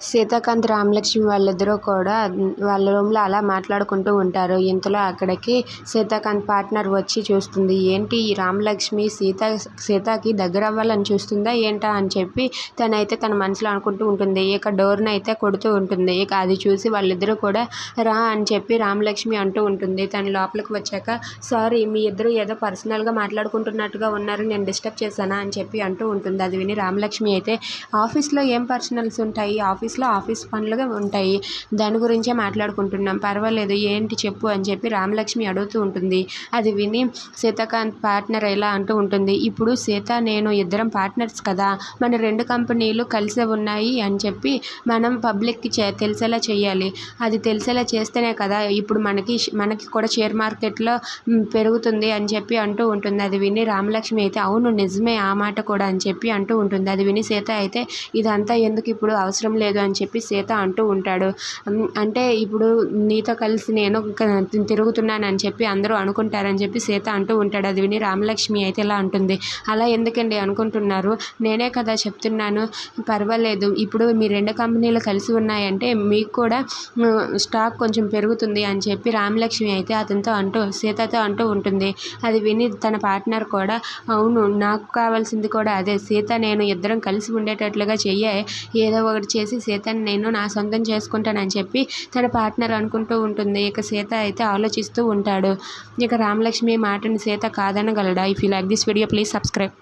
సీతాకాంత్, రామలక్ష్మి వాళ్ళిద్దరూ కూడా వాళ్ళ రూమ్లో అలా మాట్లాడుకుంటూ ఉంటారు. ఇంతలో అక్కడికి సీతాకాంత్ పార్ట్నర్ వచ్చి చూస్తుంది. ఏంటి ఈ రామలక్ష్మి సీతకి దగ్గరవ్వాలని చూస్తుందా ఏంటా అని చెప్పి తనైతే తన మనసులో అనుకుంటూ ఉంటుంది. ఇక డోర్ని అయితే కొడుతూ ఉంటుంది. ఇక అది చూసి వాళ్ళిద్దరూ కూడా రా అని చెప్పి రామలక్ష్మి అంటూ ఉంటుంది. తను లోపలికి వచ్చాక సారీ, మీ ఇద్దరు ఏదో పర్సనల్గా మాట్లాడుకుంటున్నట్టుగా ఉన్నారు, నేను డిస్టర్బ్ చేశానా అని చెప్పి అంటూ ఉంటుంది. అది విని రామలక్ష్మి అయితే ఆఫీస్లో ఏం పర్సనల్స్ ఉంటాయి, ఆఫీస్ పనులుగా ఉంటాయి, దాని గురించే మాట్లాడుకుంటున్నాం, పర్వాలేదు ఏంటి చెప్పు అని చెప్పి రామలక్ష్మి అడుగుతూ ఉంటుంది. అది విని సీతాకాంత్ పార్ట్నర్ ఇలా అంటూ ఉంటుంది. ఇప్పుడు సీత నేను ఇద్దరం పార్ట్నర్స్ కదా, మన రెండు కంపెనీలు కలిసే ఉన్నాయి అని చెప్పి మనం పబ్లిక్కి తెలిసేలా చేయాలి. అది తెలిసేలా చేస్తేనే కదా ఇప్పుడు మనకి కూడా షేర్ మార్కెట్లో పెరుగుతుంది అని చెప్పి అంటూ ఉంటుంది. అది విని రామలక్ష్మి అయితే అవును నిజమే ఆ మాట కూడా అని చెప్పి అంటూ ఉంటుంది. అది విని సీత అయితే ఇదంతా ఎందుకు, ఇప్పుడు అవసరం లేదు అని చెప్పి సీత అంటూ ఉంటాడు. అంటే ఇప్పుడు నీతో కలిసి నేను తిరుగుతున్నానని చెప్పి అందరూ అనుకుంటారని చెప్పి సీత అంటూ ఉంటాడు. అది విని రామలక్ష్మి అయితే ఇలా అంటుంది. అలా ఎందుకండి అనుకుంటున్నారు, నేనే కదా చెప్తున్నాను, పర్వాలేదు ఇప్పుడు మీ రెండు కంపెనీలు కలిసి ఉన్నాయంటే మీకు కూడా స్టాక్ కొంచెం పెరుగుతుంది అని చెప్పి రామలక్ష్మి అయితే సీతతో అంటూ ఉంటుంది. అది విని తన పార్ట్నర్ కూడా అవును నాకు కావాల్సింది కూడా అదే, సీత నేను ఇద్దరం కలిసి ఉండేటట్లుగా చెయ్యే, ఏదో ఒకటి చేసి సీతని నేను నా సొంతం చేసుకుంటానని చెప్పి తన పార్ట్నర్ అనుకుంటూ ఉంటుంది. ఇక సీత అయితే ఆలోచిస్తూ ఉంటాడు. ఇక రామలక్ష్మి మాటని సీత కాదనగలడా? If you like this video please subscribe.